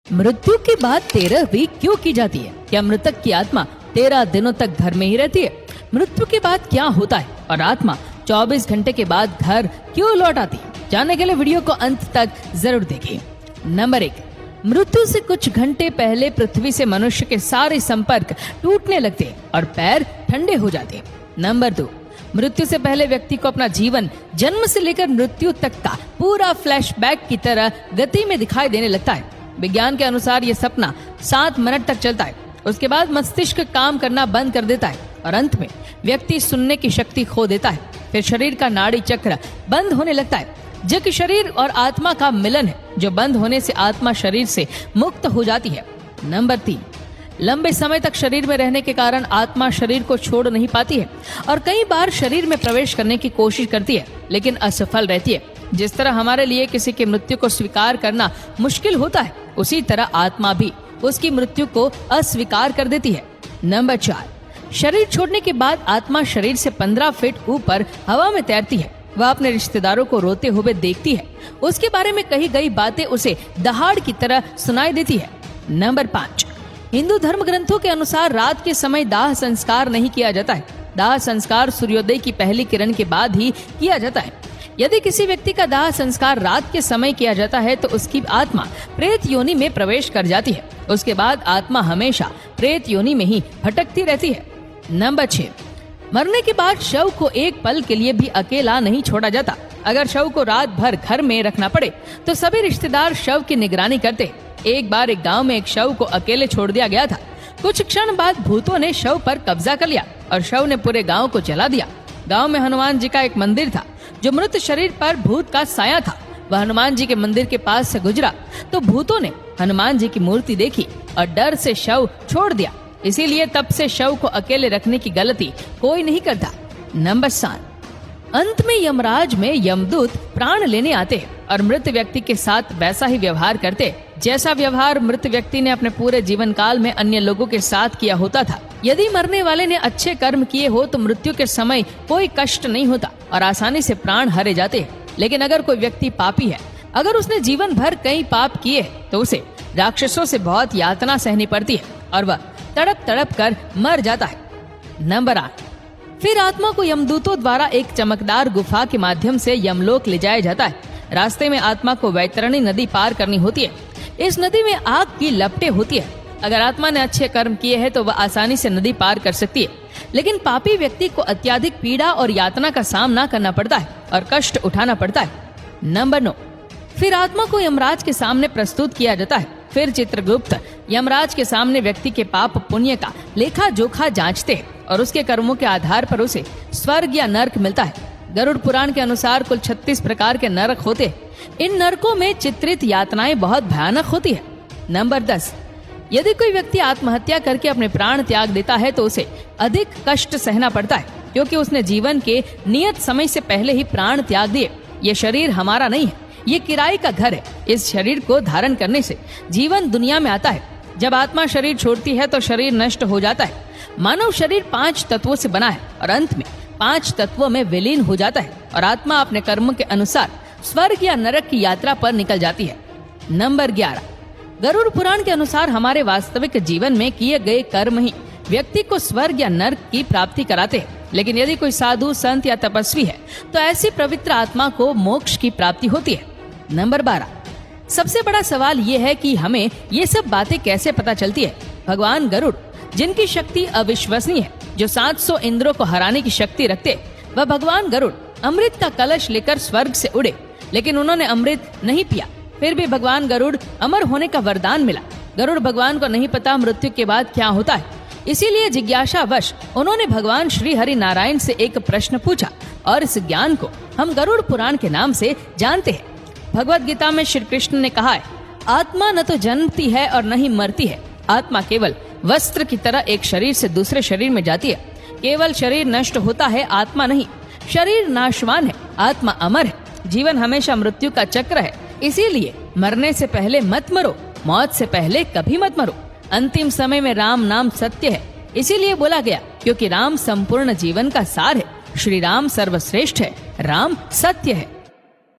मृत्यु के बाद 13वीं क्यों की जाती है? क्या मृतक की आत्मा 13 दिनों तक घर में ही रहती है? मृत्यु के बाद क्या होता है और आत्मा 24 घंटे के बाद घर क्यों लौट आती है? जानने के लिए वीडियो को अंत तक जरूर देखिए। नंबर 1, मृत्यु से कुछ घंटे पहले पृथ्वी से मनुष्य के सारे संपर्क टूटने लगते हैं और पैर ठंडे हो जाते हैं। नंबर 2, मृत्यु से पहले व्यक्ति को अपना जीवन जन्म से लेकर मृत्यु तक का पूरा फ्लैशबैक की तरह गति में दिखाई देने लगता है। विज्ञान के अनुसार यह सपना 7 मिनट तक चलता है। उसके बाद मस्तिष्क काम करना बंद कर देता है और अंत में व्यक्ति सुनने की शक्ति खो देता है। फिर शरीर का नाड़ी चक्र बंद होने लगता है, जो कि शरीर और आत्मा का मिलन है, जो बंद होने से आत्मा शरीर से मुक्त हो जाती है। नंबर 3, लंबे समय तक शरीर में रहने के कारण आत्मा शरीर को छोड़ नहीं पाती है और कई बार शरीर में प्रवेश करने की कोशिश करती है, लेकिन असफल रहती है। जिस तरह हमारे लिए किसी की मृत्यु को स्वीकार करना मुश्किल होता है, उसी तरह आत्मा भी उसकी मृत्यु को अस्वीकार कर देती है। नंबर 4, शरीर छोड़ने के बाद आत्मा शरीर से 15 फीट ऊपर हवा में तैरती है। वह अपने रिश्तेदारों को रोते हुए देखती है। उसके बारे में कही गई बातें उसे दहाड़ की तरह सुनाई देती है। नंबर 5, हिंदू धर्म ग्रंथों के अनुसार रात के समय दाह संस्कार नहीं किया जाता है। दाह संस्कार सूर्योदय की पहली किरण के बाद ही किया जाता है। यदि किसी व्यक्ति का दाह संस्कार रात के समय किया जाता है तो उसकी आत्मा प्रेत योनि में प्रवेश कर जाती है। उसके बाद आत्मा हमेशा प्रेत योनि में ही भटकती रहती है। नंबर 6, मरने के बाद शव को एक पल के लिए भी अकेला नहीं छोड़ा जाता। अगर शव को रात भर घर में रखना पड़े तो सभी रिश्तेदार शव की निगरानी करते। एक बार एक गांव में एक शव को अकेले छोड़ दिया गया था। कुछ क्षण बाद भूतों ने शव पर कब्जा कर लिया और शव ने पूरे गांव को जला दिया। गांव में हनुमान जी का एक मंदिर था, जो मृत शरीर पर भूत का साया था। वह हनुमान जी के मंदिर के पास से गुजरा तो भूतों ने हनुमान जी की मूर्ति देखी और डर से शव छोड़ दिया। इसीलिए तब से शव को अकेले रखने की गलती कोई नहीं करता। नंबर 7, अंत में यमराज में यमदूत प्राण लेने आते हैं और मृत व्यक्ति के साथ वैसा ही व्यवहार करते जैसा व्यवहार मृत व्यक्ति ने अपने पूरे जीवन काल में अन्य लोगों के साथ किया होता था। यदि मरने वाले ने अच्छे कर्म किए हो तो मृत्यु के समय कोई कष्ट नहीं होता और आसानी से प्राण हरे जाते हैं। लेकिन अगर कोई व्यक्ति पापी है, अगर उसने जीवन भर कई पाप किए तो उसे राक्षसों से बहुत यातना सहनी पड़ती है और वह तड़प तड़प कर मर जाता है। नंबर 8, फिर आत्मा को यमदूतों द्वारा एक चमकदार गुफा के माध्यम से यमलोक ले जाया जाता है। रास्ते में आत्मा को वैतरणी नदी पार करनी होती है। इस नदी में आग की लपटें होती है। अगर आत्मा ने अच्छे कर्म किए हैं तो वह आसानी से नदी पार कर सकती है, लेकिन पापी व्यक्ति को अत्यधिक पीड़ा और यातना का सामना करना पड़ता है और कष्ट उठाना पड़ता है। नंबर 9, फिर आत्मा को यमराज के सामने प्रस्तुत किया जाता है। फिर चित्रगुप्त यमराज के सामने व्यक्ति के पाप पुण्य का लेखा जोखा जांचते हैं और उसके कर्मों के आधार पर उसे स्वर्ग या नरक मिलता है। गरुड़ पुराण के अनुसार कुल 36 प्रकार के नरक होते हैं। इन नरकों में चित्रित यातनाएं बहुत भयानक होती है। नंबर 10, यदि कोई व्यक्ति आत्महत्या करके अपने प्राण त्याग देता है तो उसे अधिक कष्ट सहना पड़ता है, क्योंकि उसने जीवन के नियत समय से पहले ही प्राण त्याग दिए। ये शरीर हमारा नहीं है, ये किराए का घर है। इस शरीर को धारण करने से जीवन दुनिया में आता है। जब आत्मा शरीर छोड़ती है तो शरीर नष्ट हो जाता है। मानव शरीर 5 तत्वों से बना है और अंत में 5 तत्वों में विलीन हो जाता है और आत्मा अपने कर्म के अनुसार स्वर्ग या नरक की यात्रा पर निकल जाती है। नंबर 11, गरुड़ पुराण के अनुसार हमारे वास्तविक जीवन में किए गए कर्म ही व्यक्ति को स्वर्ग या नरक की प्राप्ति कराते हैं। लेकिन यदि कोई साधु, संत या तपस्वी है तो ऐसी पवित्र आत्मा को मोक्ष की प्राप्ति होती है। नंबर 12, सबसे बड़ा सवाल ये है कि हमें ये सब बातें कैसे पता चलती है? भगवान गरुड़, जिनकी शक्ति अविश्वसनीय है, जो 700 इंद्रों को हराने की शक्ति रखते, वह भगवान गरुड़ अमृत का कलश लेकर स्वर्ग से उड़े, लेकिन उन्होंने अमृत नहीं पिया। फिर भी भगवान गरुड़ अमर होने का वरदान मिला। गरुड़ भगवान को नहीं पता मृत्यु के बाद क्या होता है, इसीलिए जिज्ञासावश उन्होंने भगवान श्री हरि नारायण से एक प्रश्न पूछा और इस ज्ञान को हम गरुड़ पुराण के नाम से जानते हैं। भगवत गीता में श्री कृष्ण ने कहा है, आत्मा न तो जन्मती है और न ही मरती है। आत्मा केवल वस्त्र की तरह एक शरीर से दूसरे शरीर में जाती है। केवल शरीर नष्ट होता है, आत्मा नहीं। शरीर नाशवान है, आत्मा अमर है। जीवन हमेशा मृत्यु का चक्र है, इसीलिए मरने से पहले मत मरो, मौत से पहले कभी मत मरो। अंतिम समय में राम नाम सत्य है, इसीलिए बोला गया, क्योंकि राम संपूर्ण जीवन का सार है। श्री राम सर्वश्रेष्ठ है, राम सत्य है।